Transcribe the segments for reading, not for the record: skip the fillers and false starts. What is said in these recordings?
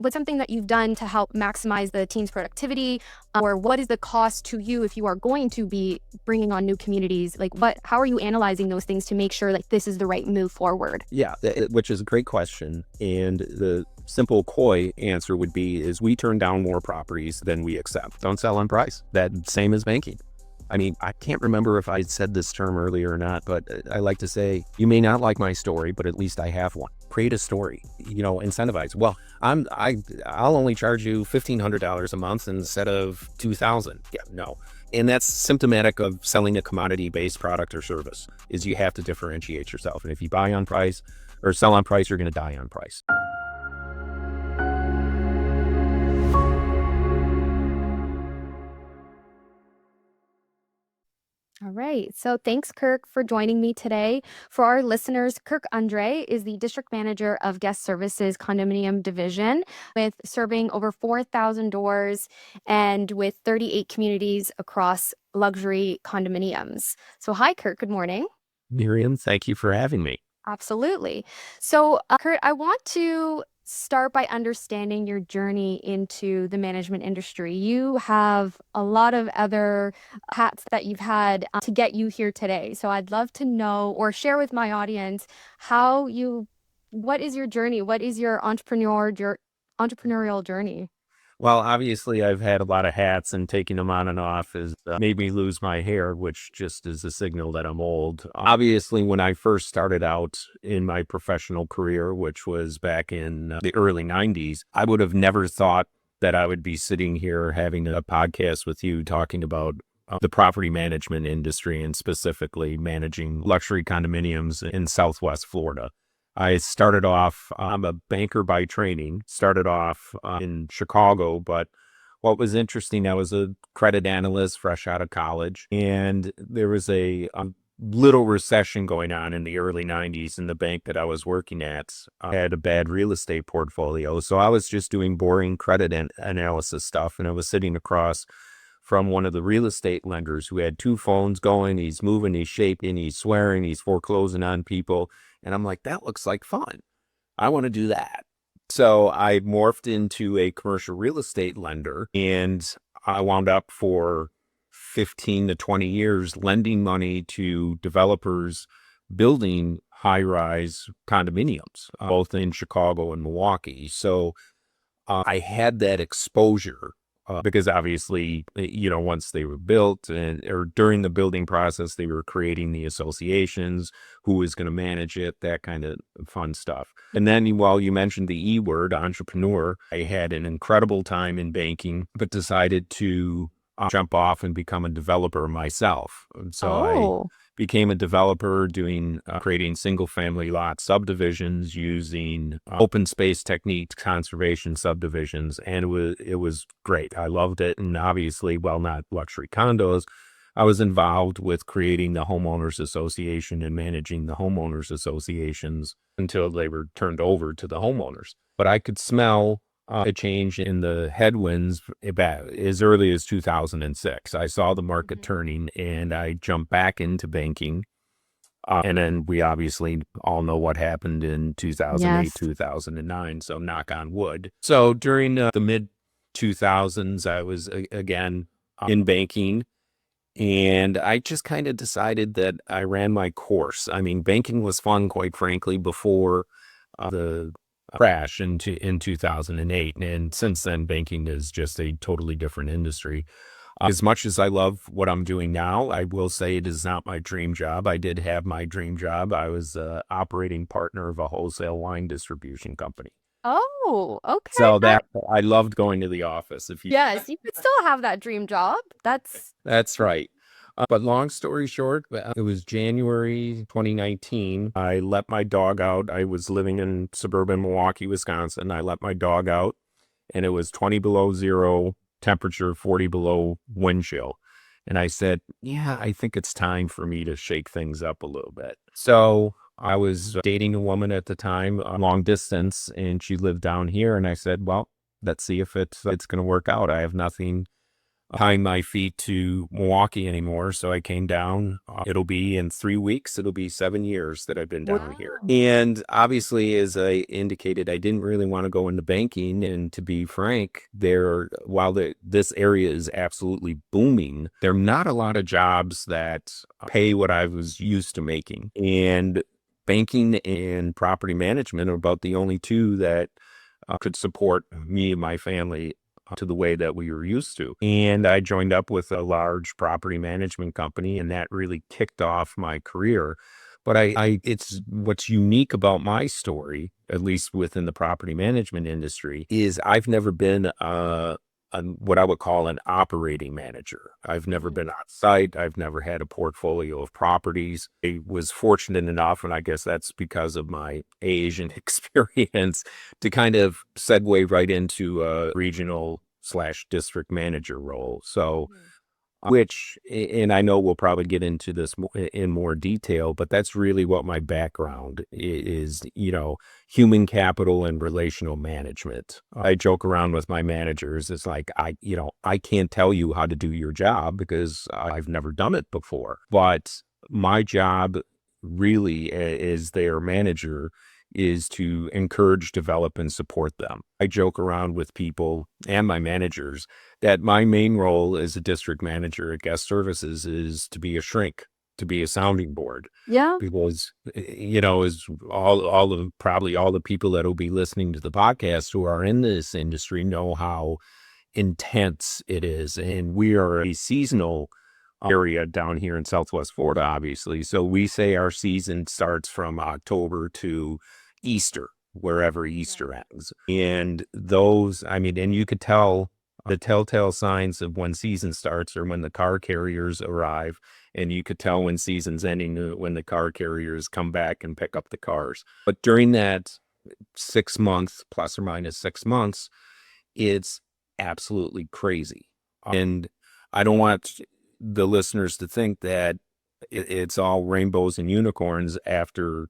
what's something that you've done to help maximize the team's productivity? Or what is the cost to you if you are going to be bringing on new communities? Like how are you analyzing those things to make sure like this is the right move forward? Yeah, which is a great question. And the simple coy answer would be is we turn down more properties than we accept. Don't sell on price. That same as banking. I mean, I can't remember if I said this term earlier or not, but I like to say, you may not like my story, but at least I have one. Create a story, incentivize. Well, I'll only charge you $1,500 a month instead of $2,000. Yeah, no. And that's symptomatic of selling a commodity-based product or service, is you have to differentiate yourself. And if you buy on price or sell on price, you're going to die on price. All right. So thanks, Kurt, for joining me today. For our listeners, Kurt Andrae is the district manager of Guest Services Condominium Division, with serving over 4,000 doors and with 38 communities across luxury condominiums. So hi, Kurt. Good morning. Miryam, thank you for having me. Absolutely. So, Kurt, I want to start by understanding your journey into the management industry. You have a lot of other hats that you've had to get you here today. So I'd love to know or share with my audience what is your journey? What is your entrepreneurial journey? Well, obviously, I've had a lot of hats, and taking them on and off has made me lose my hair, which just is a signal that I'm old. Obviously, when I first started out in my professional career, which was back in the early 90s, I would have never thought that I would be sitting here having a podcast with you talking about the property management industry and specifically managing luxury condominiums in Southwest Florida. I started off, I'm a banker by training, started off in Chicago, but what was interesting, I was a credit analyst fresh out of college, and there was a little recession going on in the early 90s, and the bank that I was working at had a bad real estate portfolio. So I was just doing boring credit analysis stuff, and I was sitting across from one of the real estate lenders who had two phones going. He's moving, he's shaking, he's swearing, he's foreclosing on people. And I'm like, that looks like fun. I want to do that. So I morphed into a commercial real estate lender, and I wound up for 15 to 20 years lending money to developers building high-rise condominiums, both in Chicago and Milwaukee. So I had that exposure because obviously, once they were built or during the building process, they were creating the associations, who was going to manage it, that kind of fun stuff. And then while you mentioned the E word, entrepreneur, I had an incredible time in banking, but decided to jump off and become a developer myself. And so I became a developer creating single family lot subdivisions using open space techniques, conservation subdivisions. And it was great. I loved it. And obviously, while not luxury condos, I was involved with creating the homeowners association and managing the homeowners associations until they were turned over to the homeowners. But I could smell a change in the headwinds about as early as 2006. I saw the market turning, and I jumped back into banking. And then we obviously all know what happened in 2008, Yes. 2009. So knock on wood. So during the mid 2000s, I was again in banking. And I just kind of decided that I ran my course. I mean, banking was fun, quite frankly, before the crash in 2008. And since then, banking is just a totally different industry. As much as I love what I'm doing now, I will say it is not my dream job. I did have my dream job. I was the operating partner of a wholesale wine distribution company. Oh, okay. So that I loved going to the office. Yes, you could still have that dream job. That's right. But long story short, it was January 2019. I let my dog out. I was living in suburban Milwaukee, Wisconsin. I let my dog out, and it was 20 below zero temperature, 40 below wind chill. And I said, yeah, I think it's time for me to shake things up a little bit. So I was dating a woman at the time, long distance, and she lived down here. And I said, well, let's see if it's going to work out. I have nothing tying my feet to Milwaukee anymore. So I came down. It'll be in 3 weeks. It'll be 7 years that I've been down here. Wow. And obviously, as I indicated, I didn't really want to go into banking. And to be frank, while this area is absolutely booming, there are not a lot of jobs that pay what I was used to making. And banking and property management are about the only two that could support me and my family to the way that we were used to. And I joined up with a large property management company, and that really kicked off my career. But it's what's unique about my story, at least within the property management industry, is I've never been what I would call an operating manager. I've never Mhm. been on site. I've never had a portfolio of properties. I was fortunate enough, and I guess that's because of my age and experience, to kind of segue right into a regional slash district manager role. So, Mhm. and I know we'll probably get into this in more detail, but that's really what my background is, human capital and relational management. I joke around with my managers. It's like, I can't tell you how to do your job because I've never done it before. But my job really as their manager is to encourage, develop, and support them. I joke around with people and my managers that my main role as a district manager at Guest Services is to be a shrink, to be a sounding board. Yeah. Because, as probably all the people that will be listening to the podcast who are in this industry know how intense it is. And we are a seasonal area down here in Southwest Florida, obviously. So we say our season starts from October to Easter, wherever Easter Right. ends. And those, I mean, and you could tell the telltale signs of when season starts or when the car carriers arrive. And you could tell when season's ending when the car carriers come back and pick up the cars. But during that 6 months, plus or minus 6 months, it's absolutely crazy. And I don't want the listeners to think that it's all rainbows and unicorns after,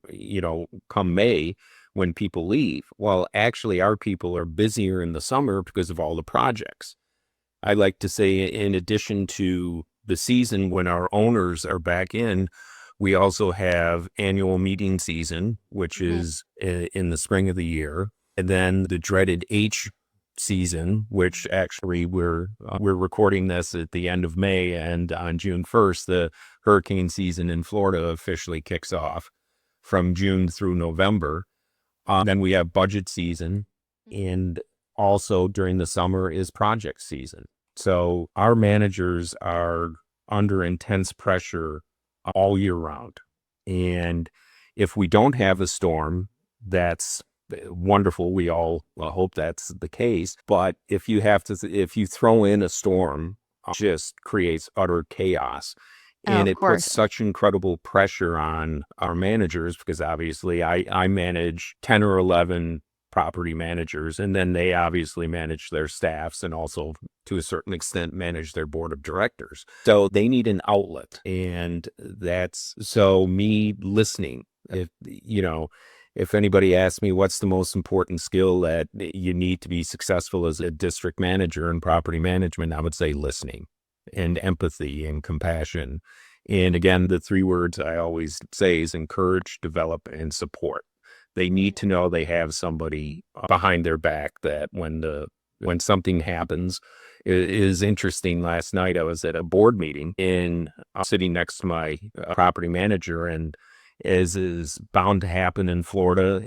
come May when people leave. Well, actually, our people are busier in the summer because of all the projects. I like to say, in addition to the season when our owners are back in, we also have annual meeting season, which Mhm. is in the spring of the year, and then the dreaded H season, which actually we're recording this at the end of May, and on June 1st, the hurricane season in Florida officially kicks off from June through November. Then we have budget season, Mhm. and also during the summer is project season. So our managers are under intense pressure all year round. And if we don't have a storm, that's wonderful. We all hope that's the case. But if you throw in a storm, just creates utter chaos. Oh, And of it puts course. such incredible pressure on our managers because obviously I manage 10 or 11 property managers, and then they obviously manage their staffs and also to a certain extent manage their board of directors. So they need an outlet. And that's so me listening. If anybody asks me what's the most important skill that you need to be successful as a district manager in property management, I would say listening and empathy and compassion. And again, the three words I always say is encourage, develop, and support. They need to know they have somebody behind their back that when something happens. It is interesting. Last night I was at a board meeting and sitting next to my property manager, and as is bound to happen in Florida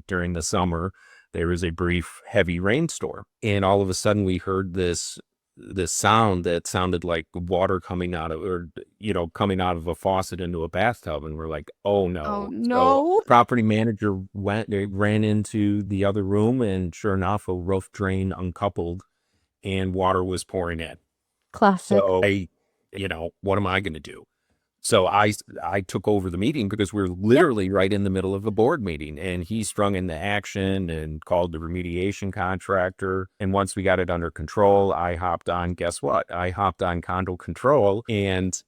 during the summer, there was a brief heavy rainstorm, and all of a sudden we heard this sound that sounded like water coming out of, or coming out of a faucet into a bathtub, and we're like, oh Oh, no. So no. property manager ran into the other room, and sure enough, a roof drain uncoupled and water was pouring in. Classic. So what am I going to do? So I took over the meeting because we're Yep. literally right in the middle of a board meeting, and he sprung into action and called the remediation contractor. And once we got it under control, I hopped on. Guess what? I hopped on condo control and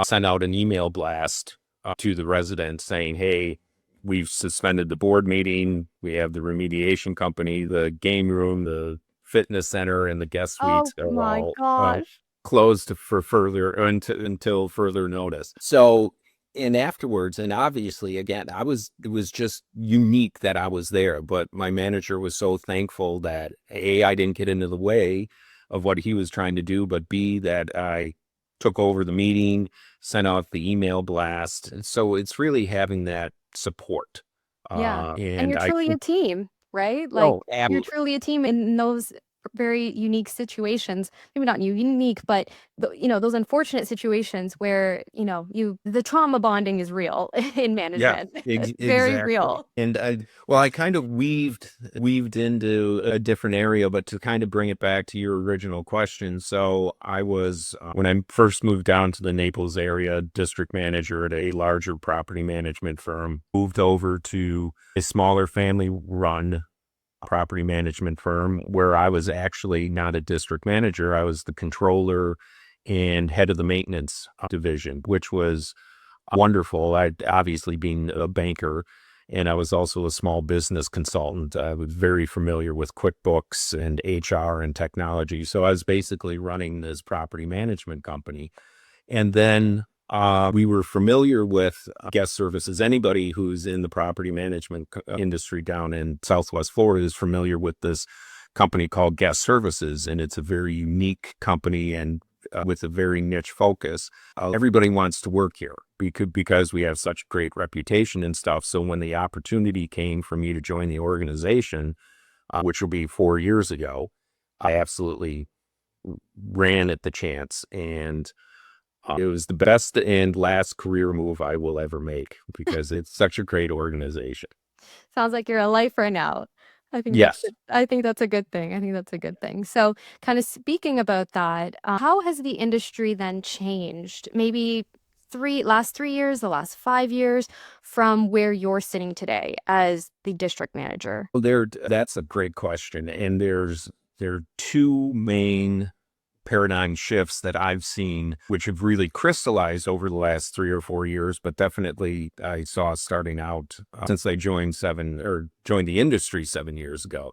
sent out an email blast to the residents saying, "Hey, we've suspended the board meeting. We have the remediation company, the game room, the fitness center, and the guest Oh suites are my all gosh. closed for further until further notice. So, and afterwards, and obviously, again, it was just unique that I was there. But my manager was so thankful that A, I didn't get into the way of what he was trying to do, but B, that I took over the meeting, sent out the email blast. And so it's really having that support. Yeah. And And you're I truly a think, team, right? Like oh, you're truly a team in those very unique situations. Maybe not unique, but those unfortunate situations where, the trauma bonding is real in yeah, management. Very exactly. real. And I kind of weaved into a different area, but to kind of bring it back to your original question. So I was, when I first moved down to the Naples area, district manager at a larger property management firm, moved over to a smaller family run property management firm where I was actually not a district manager. I was the controller and head of the maintenance division, which was wonderful. I'd obviously been a banker, and I was also a small business consultant. I was very familiar with QuickBooks and HR and technology. So I was basically running this property management company. And then we were familiar with Guest Services. Anybody who's in the property management industry down in Southwest Florida is familiar with this company called Guest Services, and it's a very unique company and with a very niche focus. Everybody wants to work here because we have such great reputation and stuff. So when the opportunity came for me to join the organization, which will be 4 years ago, I absolutely ran at the chance, and it was the best and last career move I will ever make because it's such a great organization. Sounds like you're a lifer now. I think that's Yes. good. I think that's a good thing. I think that's a good thing. So, kind of speaking about that, how has the industry then changed? Maybe last 3 years, the last 5 years, from where you're sitting today as the district manager. Well, that's a great question. And there are two main paradigm shifts that I've seen, which have really crystallized over the last 3 or 4 years, but definitely I saw starting out since I joined the industry 7 years ago.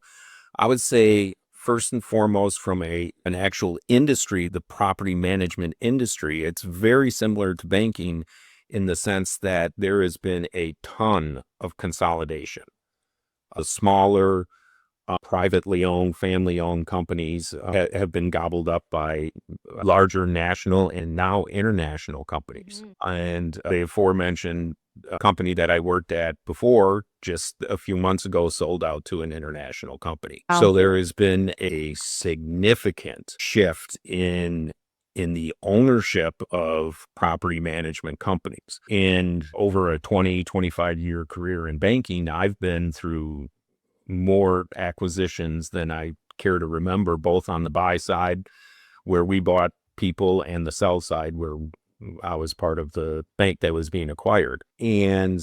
I would say first and foremost from an actual industry, the property management industry, it's very similar to banking in the sense that there has been a ton of consolidation. A smaller privately owned, family owned companies have been gobbled up by larger national and now international companies. Mhm. And the aforementioned company that I worked at before, just a few months ago, sold out to an international company. Wow. So there has been a significant shift in the ownership of property management companies. And over a 25 year career in banking, I've been through more acquisitions than I care to remember, both on the buy side, where we bought people, and the sell side, where I was part of the bank that was being acquired. And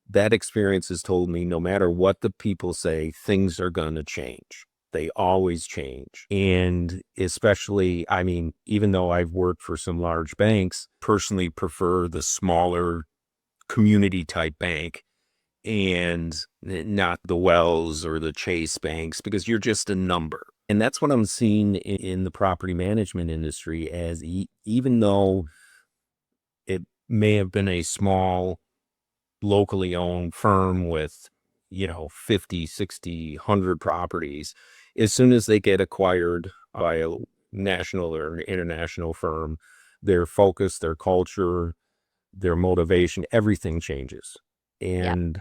that experience has told me no matter what the people say, things are going to change. They always change. And especially, I mean, even though I've worked for some large banks, personally prefer the smaller community type bank and not the Wells or the Chase banks because you're just a number. And that's what I'm seeing in the property management industry as even though it may have been a small locally owned firm with 50, 60, 100 properties, as soon as they get acquired by a national or international firm, their focus, their culture, their motivation, everything changes. Yeah. And,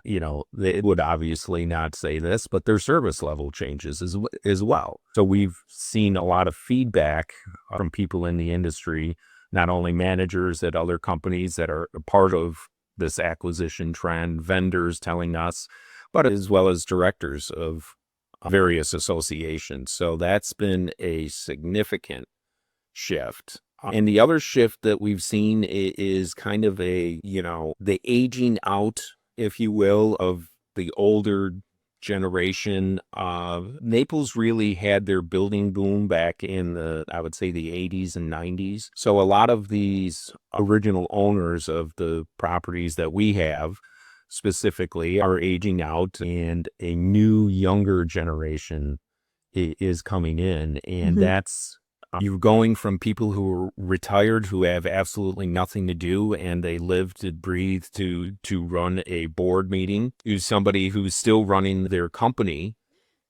they would obviously not say this, but their service level changes as well. So we've seen a lot of feedback from people in the industry, not only managers at other companies that are a part of this acquisition trend, vendors telling us, but as well as directors of various associations. So that's been a significant shift. And the other shift that we've seen is kind of the aging out, if you will, of the older generation. Naples really had their building boom back in I would say the 80s and 90s. So a lot of these original owners of the properties that we have specifically are aging out, and a new younger generation is coming in. And Mhm. that's You're going from people who are retired, who have absolutely nothing to do, and they live to breathe to run a board meeting, to somebody who's still running their company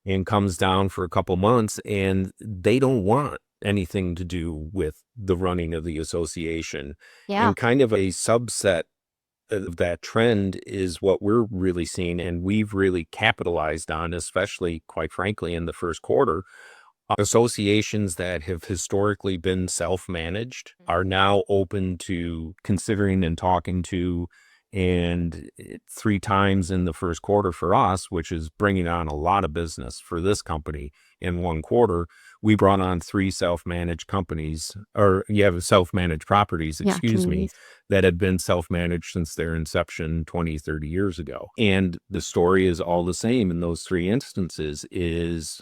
and comes down for a couple months, and they don't want anything to do with the running of the association. Yeah. And kind of a subset of that trend is what we're really seeing, and we've really capitalized on, especially, quite frankly, in the first quarter. Associations that have historically been self-managed are now open to considering and talking to, and three times in the first quarter for us, which is bringing on a lot of business for this company in one quarter, we brought on three self-managed companies, or you have self-managed properties, Yeah, excuse me, communities. that had been self-managed since their inception 20, 30 years ago. And the story is all the same in those three instances is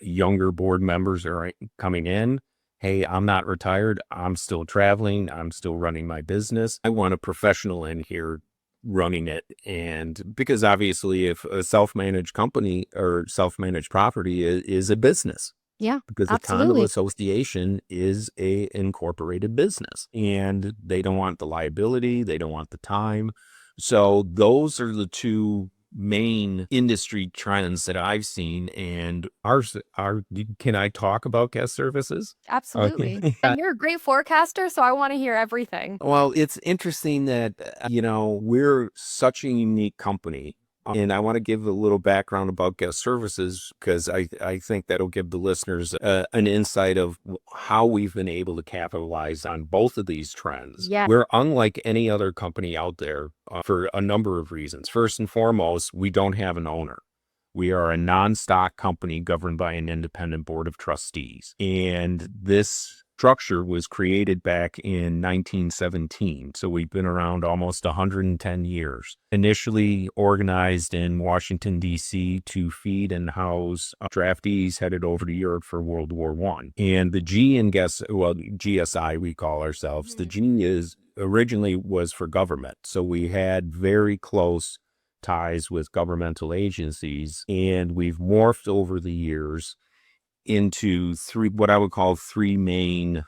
younger board members are coming in. Hey, I'm not retired. I'm still traveling. I'm still running my business. I want a professional in here running it. And because obviously, if a self managed company or self managed property is a business, Yeah, because a condo absolutely. association is a incorporated business, and they don't want the liability, they don't want the time. So those are the two main industry trends that I've seen. And ours are, can I talk about guest services? Absolutely. Okay. And you're a great forecaster, so I want to hear everything. Well, it's interesting that, we're such a unique company. And I want to give a little background about guest services because I think that'll give the listeners an insight of how we've been able to capitalize on both of these trends. Yeah. We're unlike any other company out there for a number of reasons. First and foremost, we don't have an owner. We are a non-stock company governed by an independent board of trustees. And this structure was created back in 1917. So we've been around almost 110 years. Initially organized in Washington, D.C. to feed and house draftees headed over to Europe for World War I. And the G in GSI, we call ourselves. The G is originally was for government. So we had very close ties with governmental agencies, and we've morphed over the years into what I would call three main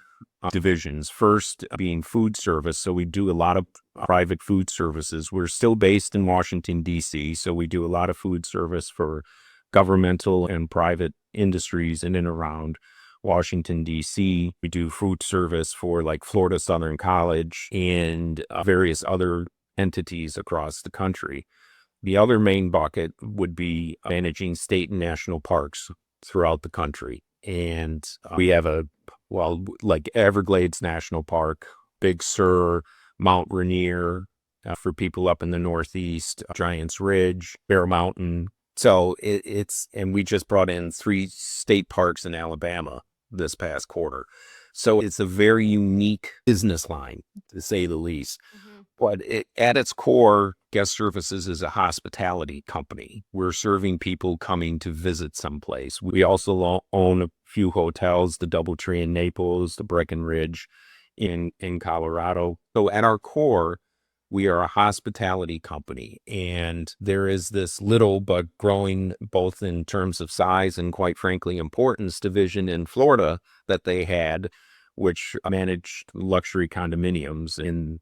divisions. First being food service. So we do a lot of private food services. We're still based in Washington, D.C., so we do a lot of food service for governmental and private industries in and around Washington, D.C. We do food service for like Florida Southern College and various other entities across the country. The other main bucket would be managing state and national parks throughout the country. And we have like Everglades National Park, Big Sur, Mount Rainier, for people up in the Northeast, Giants Ridge, Bear Mountain. So and we just brought in three state parks in Alabama this past quarter. So it's a very unique business line, to say the least. But at its core, Guest Services is a hospitality company. We're serving people coming to visit someplace. We also own a few hotels, the Doubletree in Naples, the Breckenridge in Colorado. So at our core, we are a hospitality company, and there is this little but growing, both in terms of size and quite frankly importance, division in Florida that they had, which managed luxury condominiums in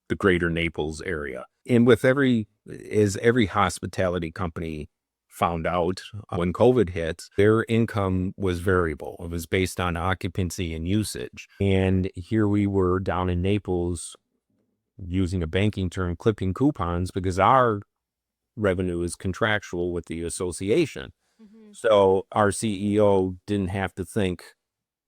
the greater Naples area. And as every hospitality company found out when COVID hit, their income was variable. It was based on occupancy and usage. And here we were down in Naples, using a banking term, clipping coupons because our revenue is contractual with the association. So our CEO didn't have to think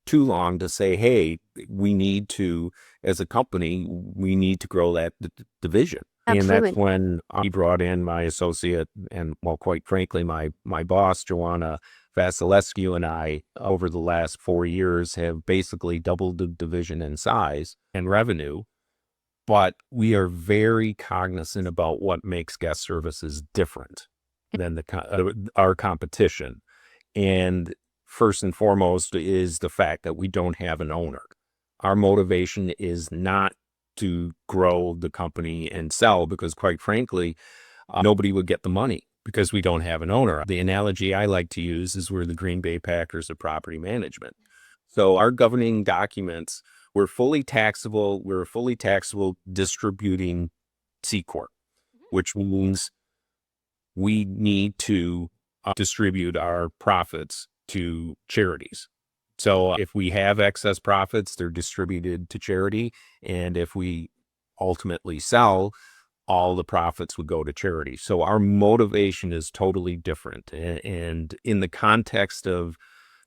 too long to say, hey, we need to, as a company, we need to grow that division. And that's Absolutely. when I brought in my associate and, well, quite frankly, my boss, Joanna Vasilescu, and I, over the last 4 years, have basically doubled the division in size and revenue. But we are very cognizant about what makes guest services different than our competition. And first and foremost is the fact that we don't have an owner. Our motivation is not to grow the company and sell because, quite frankly, nobody would get the money because we don't have an owner. The analogy I like to use is we're the Green Bay Packers of property management. So our governing documents, we're a fully taxable distributing C Corp, which means we need to distribute our profits to charities. So if we have excess profits, they're distributed to charity. And if we ultimately sell, all the profits would go to charity. So our motivation is totally different. And in the context of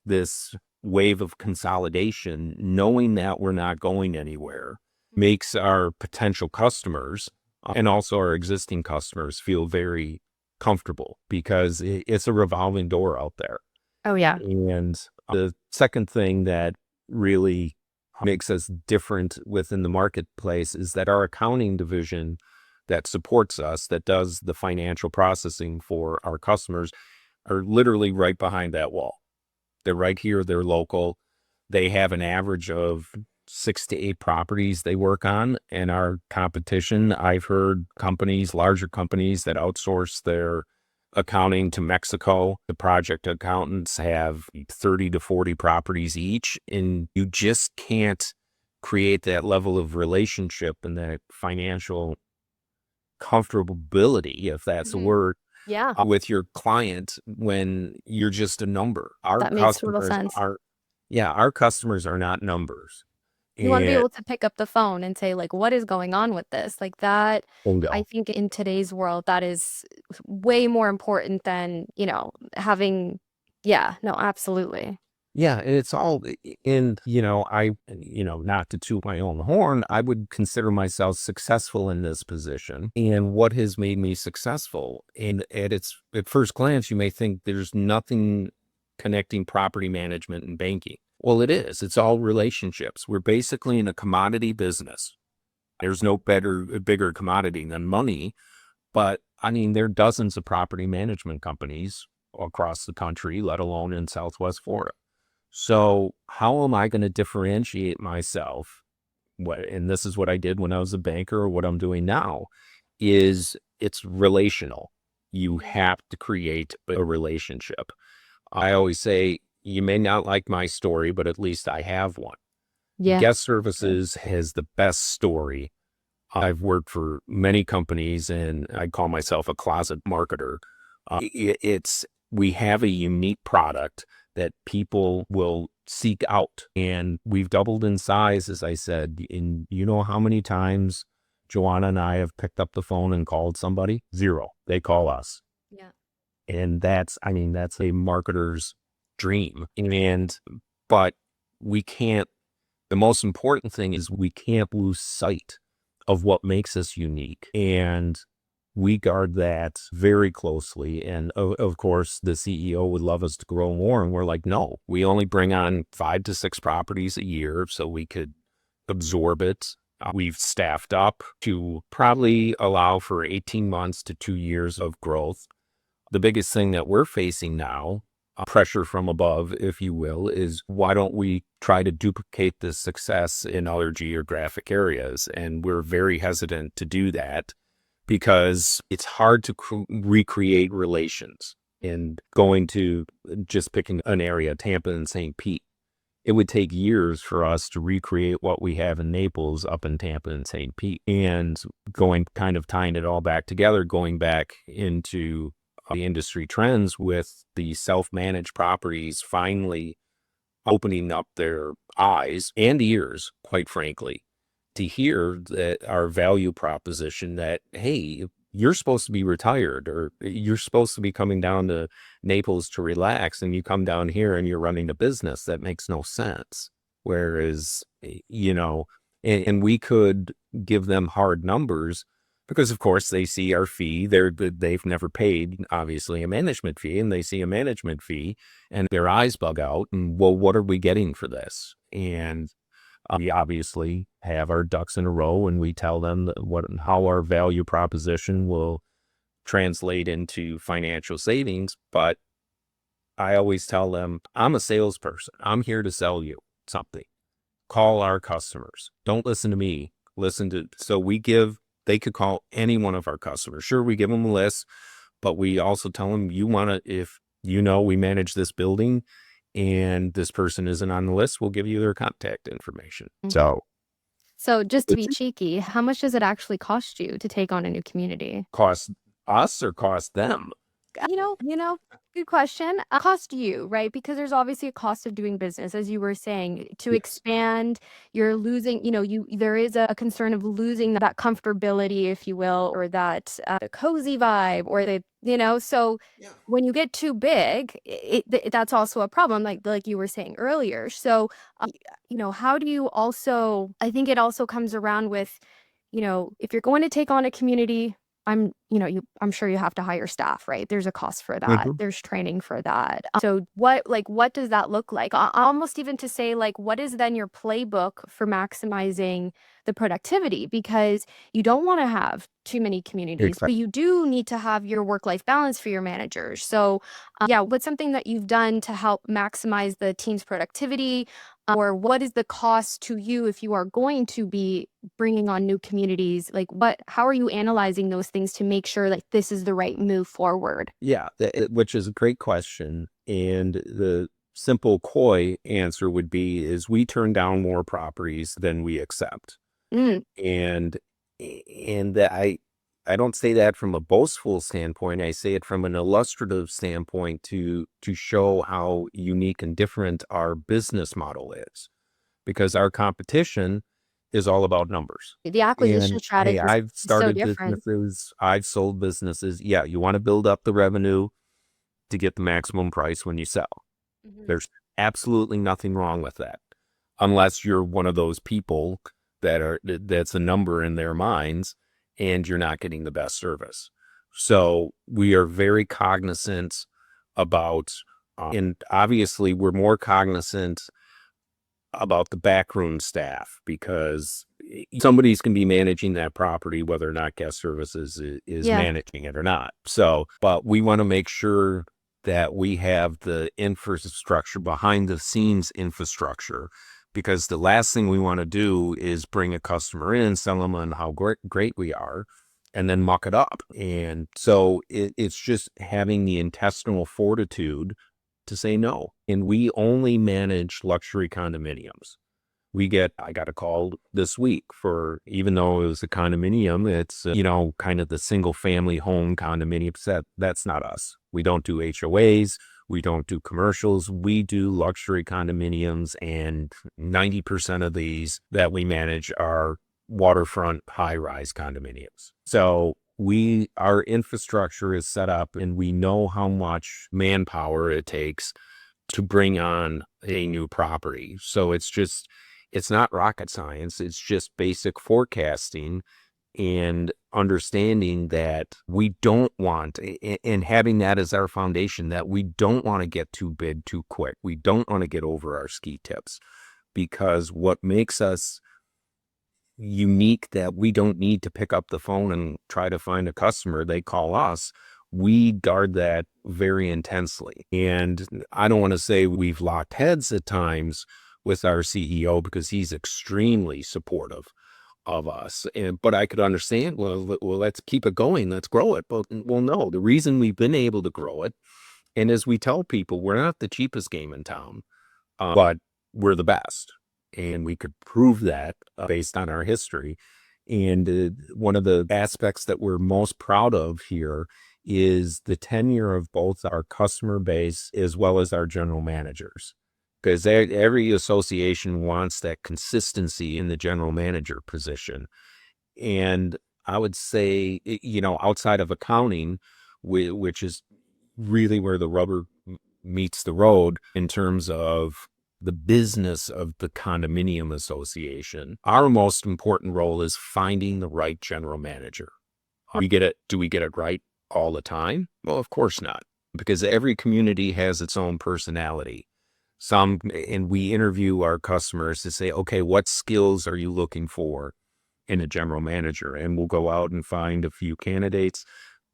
this wave of consolidation, knowing that we're not going anywhere makes our potential customers and also our existing customers feel very comfortable because it's a revolving door out there. Oh yeah. And the second thing that really makes us different within the marketplace is that our accounting division that supports us, that does the financial processing for our customers, are literally right behind that wall. They're right here. They're local. They have an average of 6 to 8 properties they work on. And our competition, I've heard companies, larger companies that outsource their accounting to Mexico. The project accountants have 30 to 40 properties each. And you just can't create that level of relationship and that financial comfortability, if that's a Hmm. word, Yeah, with your client when you're just a number. that makes total sense. Our customers are not numbers. You want to be And able to pick up the phone and say, like, what is going on with this? Like that, I bingo. think in today's world, that is way more important than, having, yeah, no, absolutely. Yeah, and it's all and not to toot my own horn, I would consider myself successful in this position. And what has made me successful? And at first glance, you may think there's nothing connecting property management and banking. Well, it is. It's all relationships. We're basically in a commodity business. There's no bigger commodity than money. But I mean, there are dozens of property management companies across the country, let alone in Southwest Florida. So how am I going to differentiate myself? And this is what I did when I was a banker, or what I'm doing now, is it's relational. You Mhm. have to create a relationship. I always say, you may not like my story, but at least I have one. Yeah. Guest Services has the best story. I've worked for many companies and I call myself a closet marketer. We have a unique product that people will seek out, and we've doubled in size, as I said. And you know how many times Joanna and I have picked up the phone and called somebody? Zero. They call us. Yeah. And that's a marketer's dream. But we can't, the most important thing is we can't lose sight of what makes us unique. And we guard that very closely. And of course, the CEO would love us to grow more. And we're like, no, we only bring on 5 to 6 properties a year so we could absorb it. We've staffed up to probably allow for 18 months to 2 years of growth. The biggest thing that we're facing now, pressure from above, if you will, is why don't we try to duplicate this success in other geographic areas? And we're very hesitant to do that because it's hard to recreate relations. And going to just picking an area, Tampa and St. Pete, it would take years for us to recreate what we have in Naples up in Tampa and St. Pete. And going kind of tying it all back together, going back into the industry trends with the self-managed properties finally opening up their eyes and ears, quite frankly, to hear that our value proposition that, hey, you're supposed to be retired or you're supposed to be coming down to Naples to relax, and you come down here and you're running a business. That makes no sense. Whereas, and we could give them hard numbers because, of course, they see our fee. They've never paid, obviously, a management fee, and they see a management fee and their eyes bug out. And, well, what are we getting for this? And we obviously have our ducks in a row, and we tell them how our value proposition will translate into financial savings. But I always tell them, I'm a salesperson. I'm here to sell you something. Call our customers. Don't listen to me. They could call any one of our customers. Sure, we give them a list, but we also tell them, if we manage this building, and this person isn't on the list, we'll give you their contact information. Mhm. So So just to be it's cheeky, how much does it actually cost you to take on a new community? cost us or cost them? Good question. Cost you, right? Because there's obviously a cost of doing business, as you were saying. To Yes. expand, you're losing, there is a concern of losing that comfortability, if you will, or that cozy vibe, or so Yeah. when you get too big, that's also a problem, like you were saying earlier. So, how do you also, I think it also comes around with, if you're going to take on a community, I'm sure you have to hire staff, right? There's a cost for that. Mhm. There's training for that. So what does that look like? Almost even to say, like, what is then your playbook for maximizing the productivity? Because you don't want to have too many communities, but Exactly. you do need to have your work-life balance for your managers. So, yeah, what's something that you've done to help maximize the team's productivity? Or what is the cost to you if you are going to be bringing on new communities? Like, how are you analyzing those things to make sure like this is the right move forward? Yeah, which is a great question. And the simple coy answer would be is we turn down more properties than we accept. Mm, And I don't say that from a boastful standpoint. I say it from an illustrative standpoint to show how unique and different our business model is, because our competition is all about numbers. the acquisition And hey, strategy is I've so started different. businesses, I've sold businesses. Yeah, you want to build up the revenue to get the maximum price when you sell. Mhm. There's absolutely nothing wrong with that, unless you're one of those people that's a number in their minds and you're not getting the best service. So we are very cognizant about, and obviously we're more cognizant about the backroom staff, because somebody's going to be managing that property, whether or not guest services is Yeah. managing it or not. So, but we want to make sure that we have the infrastructure, behind the scenes infrastructure, because the last thing we want to do is bring a customer in, sell them on how great we are, and then muck it up. And so it's just having the intestinal fortitude to say no. And we only manage luxury condominiums. I got a call this week for, even though it was a condominium, it's, kind of the single family home condominium set. That's not us. We don't do HOAs. We don't do commercials. We do luxury condominiums. And 90% of these that we manage are waterfront high rise condominiums. So our infrastructure is set up and we know how much manpower it takes to bring on a new property. So it's not rocket science. It's just basic forecasting and understanding that we don't want, and having that as our foundation, that we don't want to get too big too quick. We don't want to get over our ski tips, because what makes us unique, that we don't need to pick up the phone and try to find a customer. They call us. We guard that very intensely. And I don't want to say we've locked heads at times with our CEO, because he's extremely supportive of us. But I could understand, well, let's keep it going. Let's grow it. But well, no, the reason we've been able to grow it, and as we tell people, we're not the cheapest game in town, but we're the best. And we could prove that based on our history. And one of the aspects that we're most proud of here is the tenure of both our customer base as well as our general managers. Because every association wants that consistency in the general manager position. And I would say, outside of accounting, which is really where the rubber meets the road in terms of the business of the condominium association, our most important role is finding the right general manager. Do we get it right all the time? Well, of course not, because every community has its own personality. And we interview our customers to say, okay, what skills are you looking for in a general manager? And we'll go out and find a few candidates,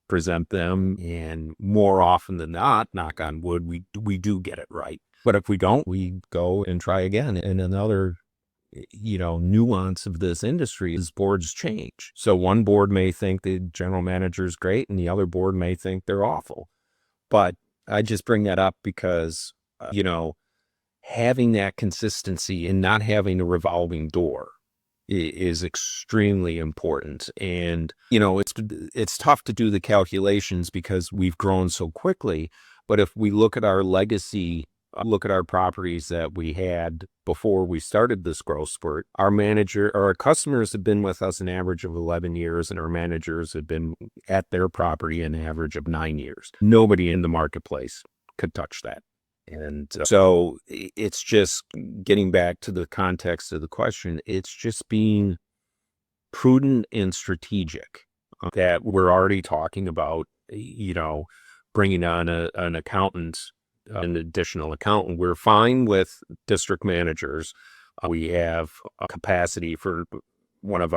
present them, and more often than not, knock on wood, we do get it right. But if we don't, we go and try again. And another, nuance of this industry is boards change. So one board may think the general manager is great, and the other board may think they're awful. But I just bring that up because, having that consistency and not having a revolving door is extremely important. And, it's tough to do the calculations because we've grown so quickly. But if we look at our legacy, look at our properties that we had before we started this growth spurt, our customers have been with us an average of 11 years, and our managers have been at their property an average of 9 years. Nobody in the marketplace could touch that. And so it's just getting back to the context of the question. It's just being prudent and strategic that we're already talking about, bringing on an accountant, an additional accountant. We're fine with district managers. We have a capacity for one of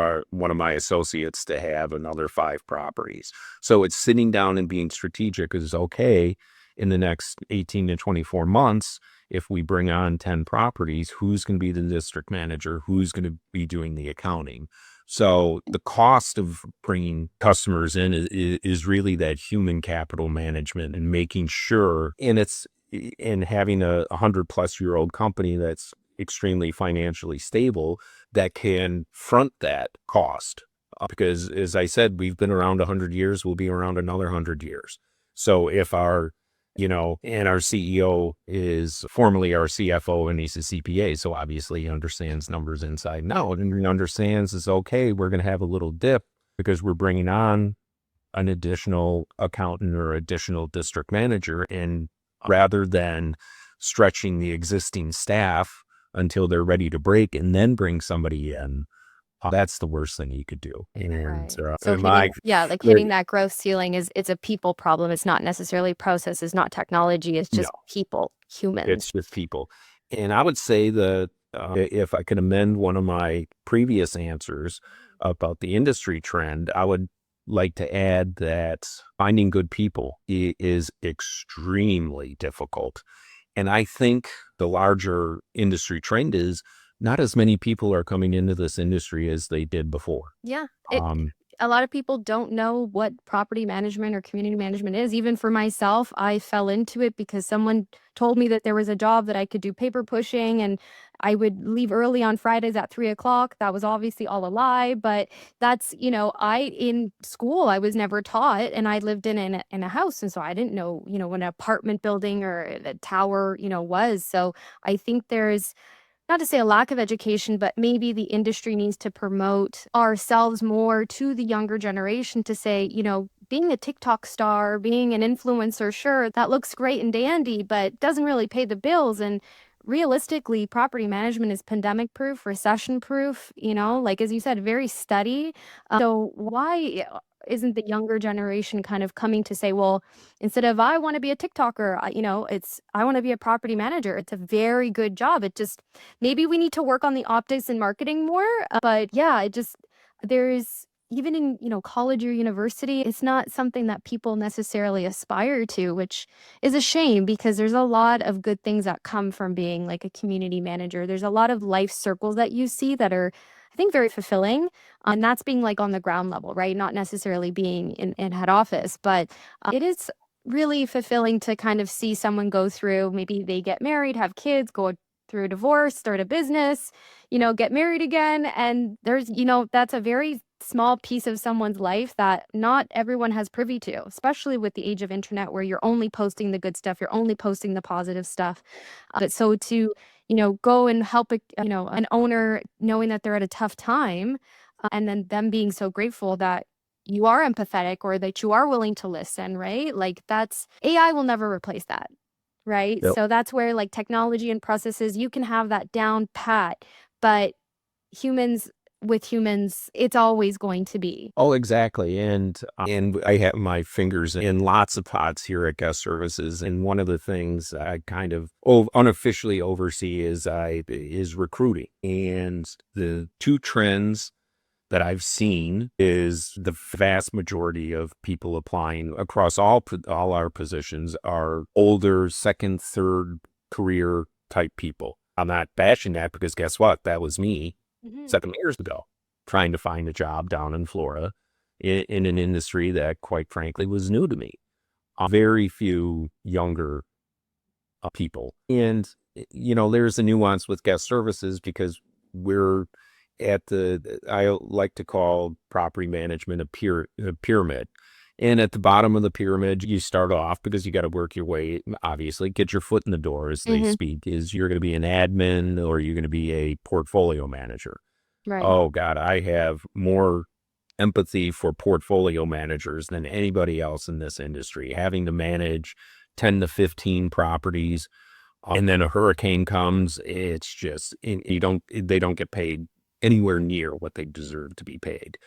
my associates to have another 5 properties. So it's sitting down and being strategic is okay. In the next 18 to 24 months, if we bring on 10 properties, who's going to be the district manager? Who's going to be doing the accounting? So the cost of bringing customers in is really that human capital management and making sure, and having a 100-plus-year-old company that's extremely financially stable that can front that cost. Because as I said, we've been around 100 years, we'll be around another 100 years. So if and our CEO is formerly our CFO, and he's a CPA, so obviously he understands numbers inside and out, and he understands it's okay, we're going to have a little dip because we're bringing on an additional accountant or additional district manager, and rather than stretching the existing staff until they're ready to break and then bring somebody in, that's the worst thing you could do. And Right. So hitting that growth ceiling it's a people problem. It's not necessarily process, it's not technology, it's no, just people, humans. it's with people. And I would say that if I could amend one of my previous answers about the industry trend, I would like to add that finding good people is extremely difficult. And I think the larger industry trend is not as many people are coming into this industry as they did before. Yeah. Um, A lot of people don't know what property management or community management is. Even for myself, I fell into it because someone told me that there was a job that I could do paper pushing, and I would leave early on Fridays at 3 o'clock. That was obviously all a lie, but that's, in school, I was never taught, and I lived in a house. And so I didn't know, what an apartment building or a tower, was. So I think there's, not to say a lack of education, but maybe the industry needs to promote ourselves more to the younger generation to say, being a TikTok star, being an influencer, sure, that looks great and dandy, but doesn't really pay the bills. And realistically, property management is pandemic proof, recession proof, like as you said, very steady. So why isn't the younger generation kind of coming to say, well, instead of I want to be a TikToker, it's I want to be a property manager. It's a very good job. It just maybe we need to work on the optics and marketing more. But yeah, there's even in, college or university, it's not something that people necessarily aspire to, which is a shame because there's a lot of good things that come from being like a community manager. There's a lot of life circles that you see that are, I think, very fulfilling. And that's being like on the ground level, right? Not necessarily being in head office, but it is really fulfilling to kind of see someone go through, maybe they get married, have kids, go through a divorce, start a business, get married again. And there's, that's a very small piece of someone's life that not everyone has privy to, especially with the age of internet where you're only posting the good stuff, you're only posting the positive stuff. But so to, go and help, an owner knowing that they're at a tough time, and then them being so grateful that you are empathetic or that you are willing to listen, right? Like that's AI will never replace that. Right. Yep. So that's where like technology and processes, you can have that down pat, but humans with humans, it's always going to be. Oh, exactly. And I have my fingers in lots of pots here at Guest Services. And one of the things I kind of unofficially oversee is recruiting. And the two trends that I've seen is the vast majority of people applying across all our positions are older, second, third career type people. I'm not bashing that because guess what? That was me 7 years ago, trying to find a job down in Florida in an industry that, quite frankly, was new to me. Very few younger people. And there's a nuance with guest services because we're at I like to call property management a pyramid. And at the bottom of the pyramid, you start off because you got to work your way, obviously, get your foot in the door, as they Hmm. speak, is you're going to be an admin or you're going to be a portfolio manager. Right. Oh, God, I have more empathy for portfolio managers than anybody else in this industry, having to manage 10 to 15 properties. And then a hurricane comes, it's just, they don't get paid anywhere near what they deserve to be paid.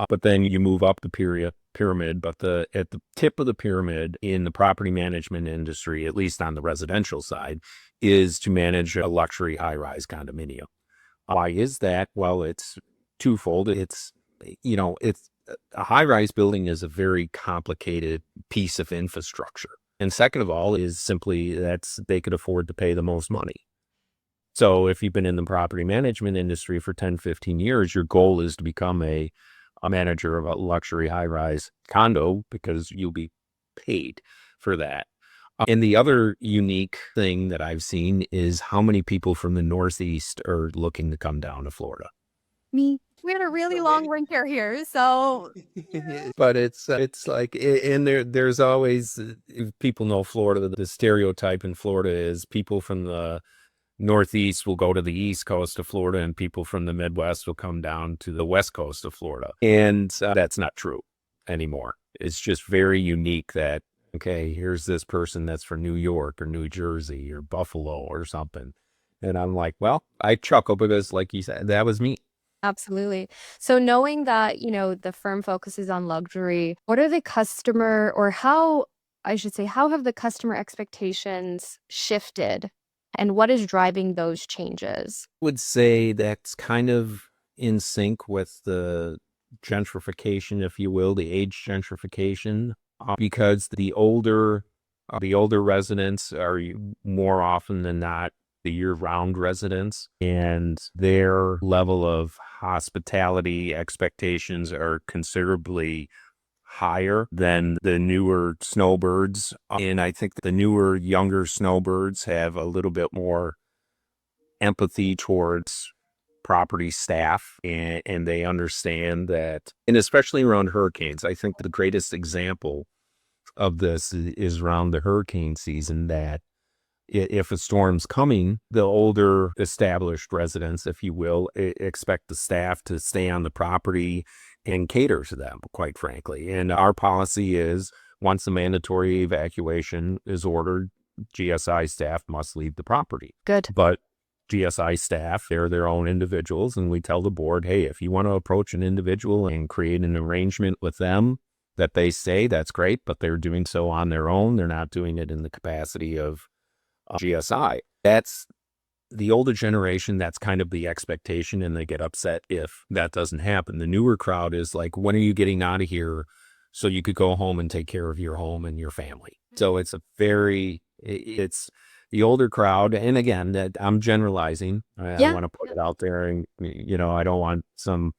But then you move up the pyramid, but at the tip of the pyramid in the property management industry, at least on the residential side, is to manage a luxury high-rise condominium. Why is that? Well, it's twofold. It's a high-rise building is a very complicated piece of infrastructure. And second of all is simply they could afford to pay the most money. So if you've been in the property management industry for 10, 15 years, your goal is to become a manager of a luxury high-rise condo because you'll be paid for that. And the other unique thing that I've seen is how many people from the Northeast are looking to come down to Florida. Me. We had a really long winter here, so But it's like, and there's always, if people know Florida, the stereotype in Florida is people from the Northeast will go to the East Coast of Florida and people from the Midwest will come down to the West Coast of Florida. And that's not true anymore. It's just very unique that, okay, here's this person that's from New York or New Jersey or Buffalo or something. And I'm like, well, I chuckle because, like you said, that was me. absolutely. So knowing that, the firm focuses on luxury, what are the customer or how, I should say, how have the customer expectations shifted and what is driving those changes? Would say that's kind of in sync with the gentrification, if you will, the age gentrification, because the older residents are more often than not the year-round residents, and their level of hospitality expectations are considerably higher than the newer snowbirds. And I think the newer, younger snowbirds have a little bit more empathy towards property staff, and they understand that, and especially around hurricanes. I think the greatest example of this is around the hurricane season, that if a storm's coming, the older established residents, if you will, expect the staff to stay on the property and cater to them, quite frankly. And our policy is once the mandatory evacuation is ordered, GSI staff must leave the property. Good. But GSI staff, they're their own individuals, and we tell the board, hey, if you want to approach an individual and create an arrangement with them that they say, that's great, but they're doing so on their own. They're not doing it in the capacity of GSI. That's the older generation. That's kind of the expectation, and they get upset if that doesn't happen. The newer crowd is like, when are you getting out of here so you could go home and take care of your home and your family? So it's it's the older crowd. And again, that I'm generalizing. I Yeah. want to put it out there, and I don't want some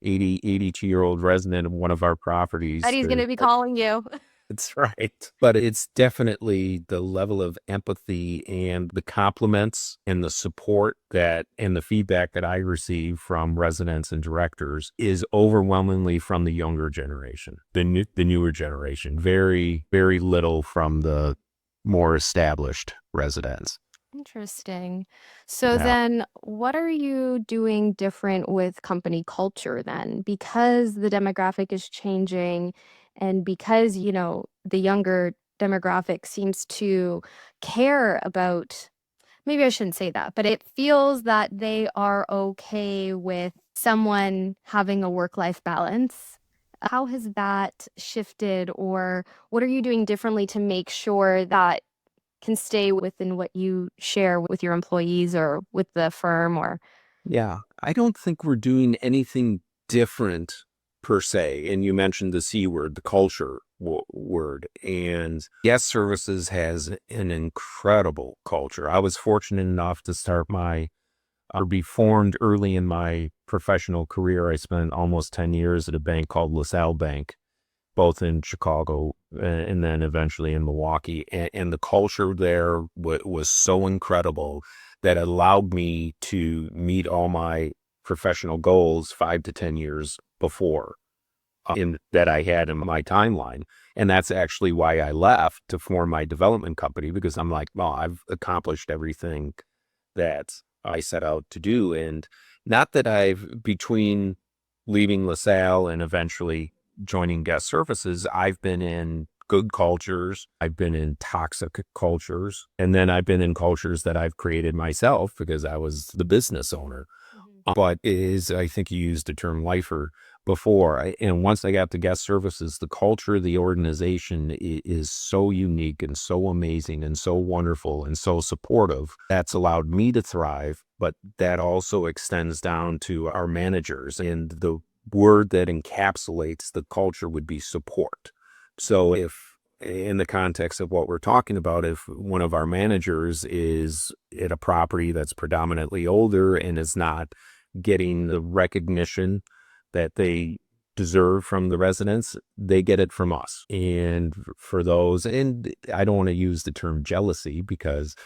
82-year-old resident of one of our properties Eddie's to. gonna be calling you. That's right. But it's definitely the level of empathy and the compliments and the support and the feedback that I receive from residents and directors is overwhelmingly from the younger generation, the newer generation. Very, very little from the more established residents. Interesting. So Yeah. then what are you doing different with company culture then? Because the demographic is changing and because, the younger demographic seems to care about, maybe I shouldn't say that, but it feels that they are okay with someone having a work-life balance. How has that shifted, or what are you doing differently to make sure that can stay within what you share with your employees or with the firm or Yeah. I don't think we're doing anything different per se. And you mentioned the C word, the culture word. And Guest Services has an incredible culture. I was fortunate enough to start or be formed early in my professional career. I spent almost 10 years at a bank called LaSalle Bank both in Chicago and then eventually in Milwaukee. And the culture there was so incredible that it allowed me to meet all my professional goals 5 to 10 years before in that I had in my timeline. And that's actually why I left to form my development company, because I'm like, well, I've accomplished everything that I set out to do. And not that I've, between leaving LaSalle and eventually joining Guest Services, I've been in good cultures, I've been in toxic cultures, and then I've been in cultures that I've created myself because I was the business owner. Mhm. But it is, I think you used the term lifer before. And once I got to Guest Services, the culture of the organization is so unique and so amazing and so wonderful and so supportive. That's allowed me to thrive, but that also extends down to our managers. And the word that encapsulates the culture would be support. So if in the context of what we're talking about, if one of our managers is at a property that's predominantly older and is not getting the recognition that they deserve from the residents, they get it from us. And for those, and I don't want to use the term jealousy because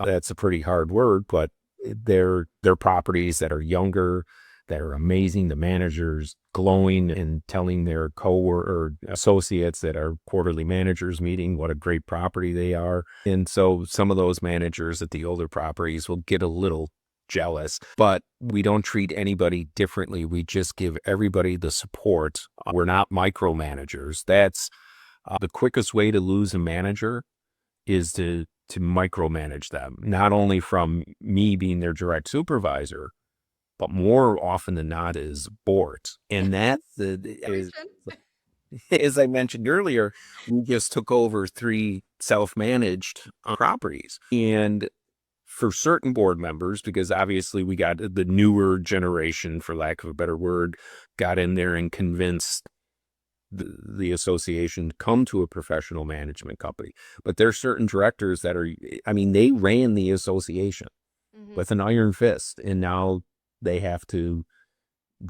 that's a pretty hard word, but they're properties that are younger, that are amazing. The managers glowing and telling their or associates that are quarterly managers meeting what a great property they are. And so some of those managers at the older properties will get a little jealous, but we don't treat anybody differently. We just give everybody the support. We're not micromanagers. That's the quickest way to lose a manager is to micromanage them, not only from me being their direct supervisor, but more often than not is boards. And that is, Generation. as I mentioned earlier, we just took over 3 self-managed properties. And for certain board members, because obviously we got the newer generation, for lack of a better word, got in there and convinced the association to come to a professional management company. But there's certain directors that are, I mean, they ran the association Mhm. with an iron fist, and now they have to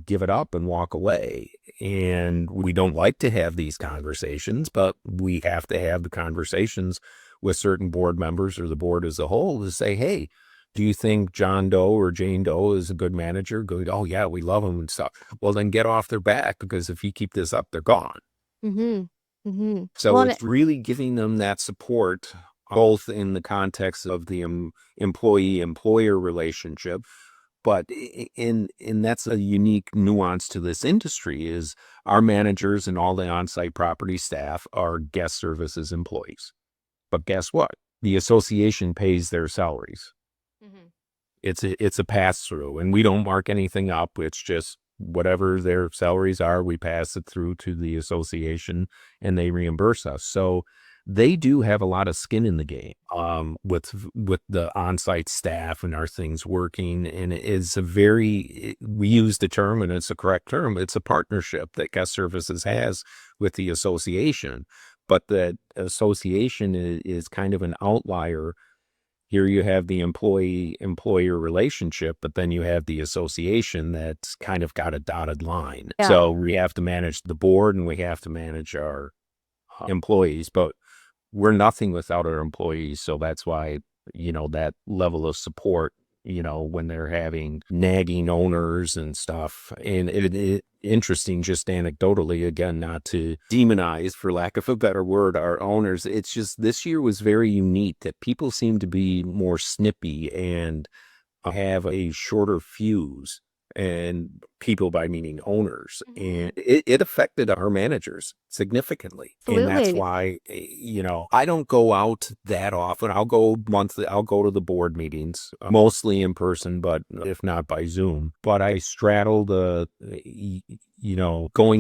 give it up and walk away. And we don't like to have these conversations, but we have to have the conversations with certain board members or the board as a whole to say, hey, do you think John Doe or Jane Doe is a good manager? Good. Oh yeah, we love him and stuff. Well, then get off their back, because if you keep this up, they're gone. Mhm. Mhm. So Well, and it's really giving them that support, both in the context of the employee-employer relationship, but in that's a unique nuance to this industry is our managers and all the on-site property staff are guest services employees. But guess what? The association pays their salaries. Mhm. It's a pass through, and we don't mark anything up. It's just whatever their salaries are, we pass it through to the association and they reimburse us. So they do have a lot of skin in the game with the on-site staff and our things working. And it is we use the term, and it's a correct term, it's a partnership that Guest Services has with the association. But that association is kind of an outlier. Here you have the employee-employer relationship, but then you have the association that's kind of got a dotted line. yeah. So we have to manage the board and we have to manage our employees, but we're nothing without our employees. So that's why, that level of support, when they're having nagging owners and stuff. And it interesting, just anecdotally, again, not to demonize, for lack of a better word, our owners. It's just this year was very unique that people seem to be more snippy and have a shorter fuse, and people by meaning owners, and Mhm. it affected our managers significantly. And that's Absolutely. why I don't go out that often. I'll go monthly. I'll go to the board meetings, mostly in person, but if not by Zoom. But I straddle going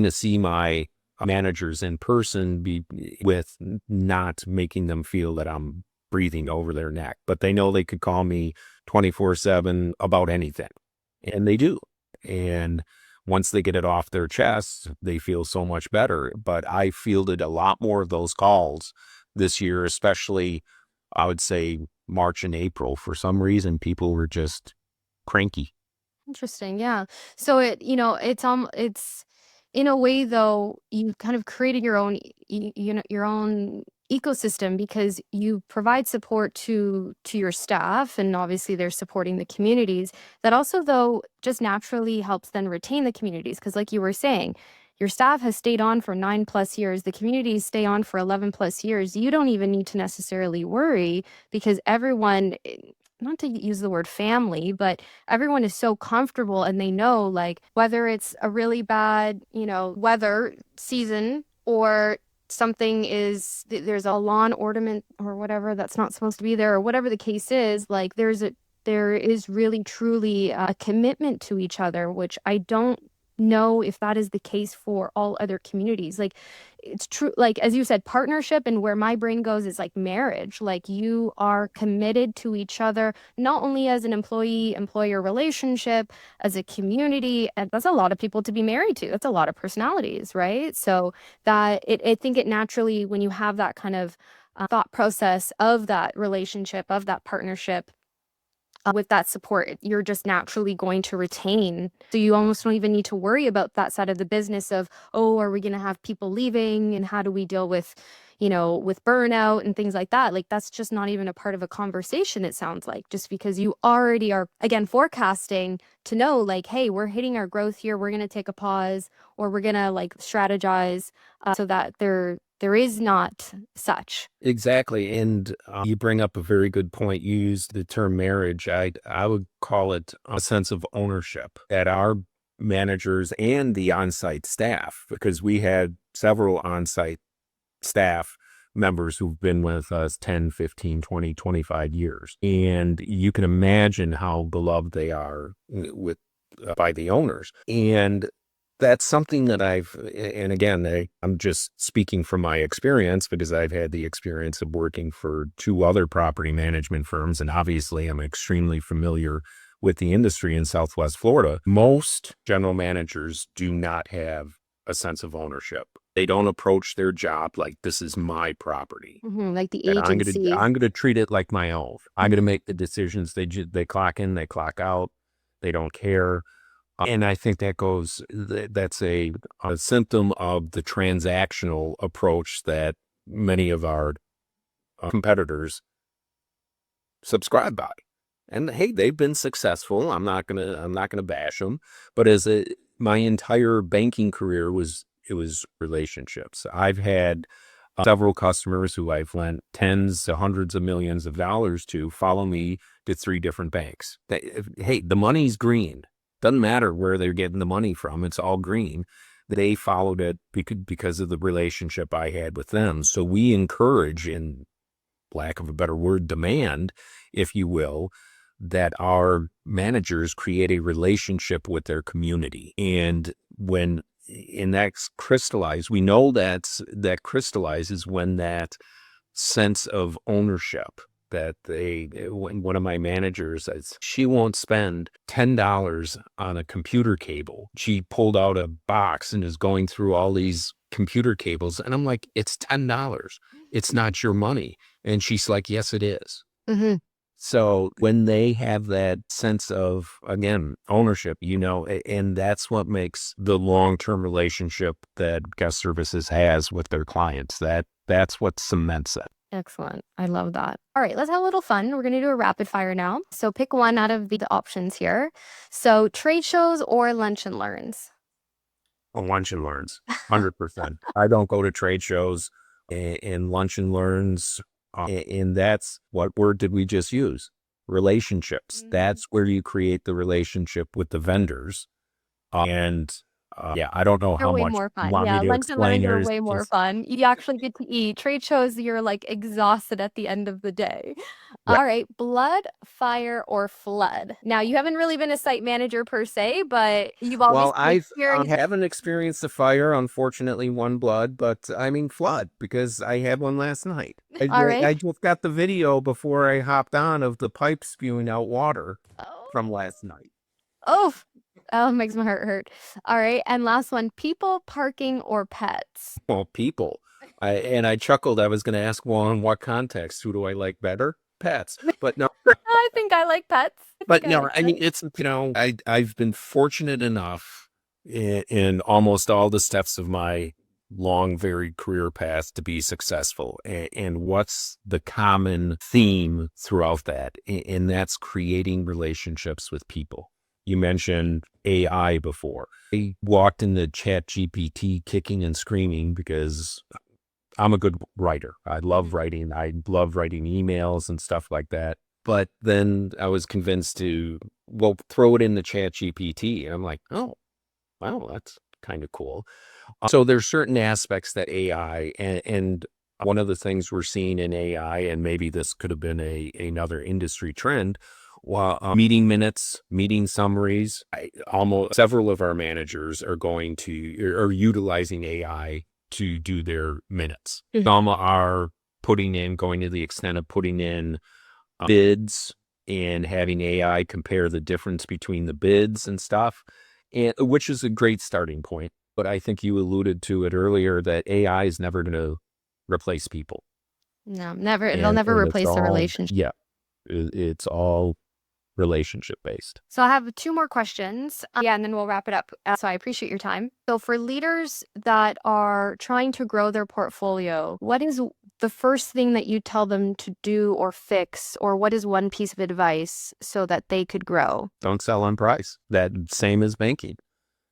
to see my managers in person, with not making them feel that I'm breathing over their neck, but they know they could call me 24/7 about anything. And they do. And once they get it off their chest, they feel so much better. But I fielded a lot more of those calls this year, especially I would say March and April. For some reason, people were just cranky. Interesting. Yeah. So it's in a way, though, you kind of created your own, your own ecosystem because you provide support to your staff, and obviously they're supporting the communities. That also, though, just naturally helps then retain the communities because, like you were saying, your staff has stayed on for 9+ years. The communities stay on for 11+ years. You don't even need to necessarily worry because everyone, not to use the word family, but everyone is so comfortable and they know, like, whether it's a really bad, weather season or something is there's a lawn ornament or whatever that's not supposed to be there or whatever the case is, like there is really truly a commitment to each other, which I don't know if that is the case for all other communities. Like, it's true, like as you said, partnership, and where my brain goes is like marriage. Like, you are committed to each other, not only as an employee employer relationship, as a community. And that's a lot of people to be married to. That's a lot of personalities, right? So that I think it naturally, when you have that kind of thought process of that relationship, of that partnership, with that support, you're just naturally going to retain. So you almost don't even need to worry about that side of the business of, oh, are we going to have people leaving and how do we deal with, with burnout and things like that? Like, that's just not even a part of a conversation, it sounds like, just because you already are, again, forecasting to know, like, hey, we're hitting our growth here. We're going to take a pause, or we're going to like strategize so that there is not such. Exactly. And you bring up a very good point. You used the term marriage. I would call it a sense of ownership that our managers and the on-site staff, because we had several on-site staff members who've been with us 10, 15, 20, 25 years. And you can imagine how beloved they are with by the owners. And that's something that and again, I'm just speaking from my experience because I've had the experience of working for two other property management firms. And obviously, I'm extremely familiar with the industry in Southwest Florida. Most general managers do not have a sense of ownership. They don't approach their job like this is my property. Like the And agency. I'm gonna treat it like my own. I'm gonna make the decisions. They clock in, they clock out. They don't care. And I think that's a symptom of the transactional approach that many of our competitors subscribe by. And hey, they've been successful. I'm not gonna bash them. But my entire banking career it was relationships. I've had several customers who I've lent tens to hundreds of millions of dollars to follow me to three different banks. Hey, the money's green. Doesn't matter where they're getting the money from. It's all green. They followed it because of the relationship I had with them. So we encourage, in lack of a better word, demand, if you will, that our managers create a relationship with their community. And that's crystallized, we know that crystallizes when that sense of ownership that when one of my managers says she won't spend $10 on a computer cable. She pulled out a box and is going through all these computer cables. And I'm like, it's $10. It's not your money. And she's like, yes, it is. Hmm. So when they have that sense of, again, ownership, and that's what makes the long-term relationship that Guest Services has with their clients, that's what cements it. Excellent. I love that. All right, let's have a little fun. We're going to do a rapid fire now. So pick one out of the options here. So trade shows or lunch and learns. Lunch and learns, 100%. I don't go to trade shows and lunch and learns. And that's, what word did we just use? Relationships. That's where you create the relationship with the vendors. And yeah, I don't know They're how way much more you fun. want me Yeah, to lunch and explain learns are yours. way more fun. You actually get to eat. Trade shows, you're like exhausted at the end of the day. Right. All right, blood, fire, or flood. Now, you haven't really been a site manager per se, but you've Well, obviously I experienced. haven't experienced a fire, unfortunately, one blood, but I mean flood because I had one last night. All right. I just got the video before I hopped on of the pipe spewing out water Oh. from last night. Oh, oh, makes my heart hurt. All right, and last one, people, parking, or pets. Well, people. I chuckled. I was going to ask, well, in what context? Who do I like better? Pets. But no, I think I like pets. I think but I no, like I mean, pets. I've been fortunate enough in almost all the steps of my long, varied career path to be successful. And what's the common theme throughout that? And that's creating relationships with people. You mentioned AI before. I walked into Chat GPT kicking and screaming because I'm a good writer. I love writing. I love writing emails and stuff like that. But then I was convinced to, well, throw it in the Chat GPT. And I'm like, oh, wow, that's kind of cool. So there's certain aspects that AI and one of the things we're seeing in AI, and maybe this could have been another industry trend, while meeting minutes, meeting summaries. Almost several of our managers are utilizing AI to do their minutes. Some are going to the extent of putting in bids and having AI compare the difference between the bids and stuff, and which is a great starting point. But I think you alluded to it earlier that AI is never going to replace people. No, never. It'll And never it's replace the all, relationship. yeah, it's all relationship based. So I have two more questions. Yeah, and then we'll wrap it up. So I appreciate your time. So for leaders that are trying to grow their portfolio, what is the first thing that you tell them to do or fix, or what is one piece of advice so that they could grow? Don't sell on price. That same as banking.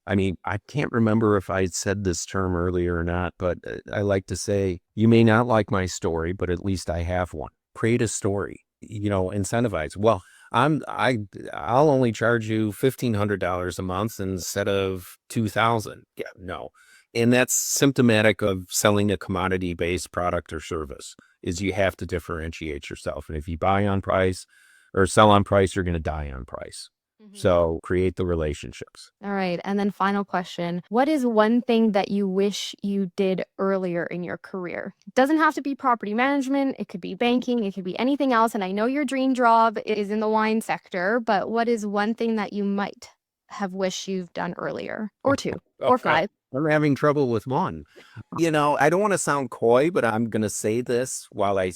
I mean, I can't remember if I said this term earlier or not, but I like to say, you may not like my story, but at least I have one. Create a story, incentivize. Well, I'll only charge you $1,500 a month instead of 2,000. Yeah, no. And that's symptomatic of selling a commodity-based product or service, is you have to differentiate yourself. And if you buy on price or sell on price, you're going to die on price. So create the relationships. All right. And then final question. What is one thing that you wish you did earlier in your career? It doesn't have to be property management. It could be banking. It could be anything else. And I know your dream job is in the wine sector, but what is one thing that you might have wished you've done earlier, or two, or five? I'm having trouble with one. I don't want to sound coy, but I'm going to say this while I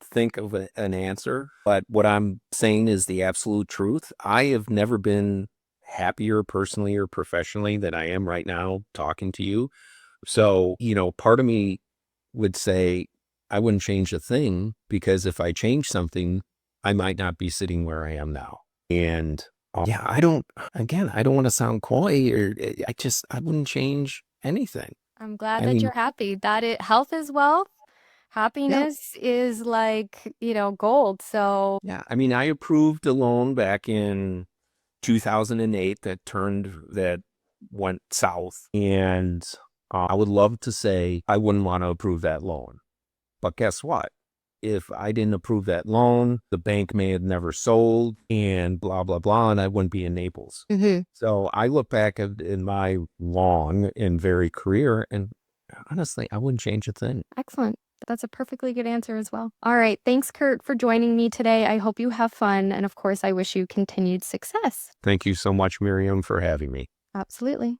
think of an answer. But what I'm saying is the absolute truth. I have never been happier personally or professionally than I am right now talking to you. So, part of me would say I wouldn't change a thing, because if I change something, I might not be sitting where I am now. And yeah, I don't want to sound coy, or I wouldn't change anything. I'm glad I that mean, you're happy. Health is wealth. yeah, Happiness is like, gold. So, yeah. I mean, I approved a loan back in 2008 that went south. And I would love to say I wouldn't want to approve that loan. But guess what? If I didn't approve that loan, the bank may have never sold and blah, blah, blah, and I wouldn't be in Naples. So I look back in my long and varied career, and honestly, I wouldn't change a thing. excellent. That's a perfectly good answer as well. All right. Thanks, Kurt, for joining me today. I hope you have fun. And of course, I wish you continued success. Thank you so much, Miryam, for having me. Absolutely.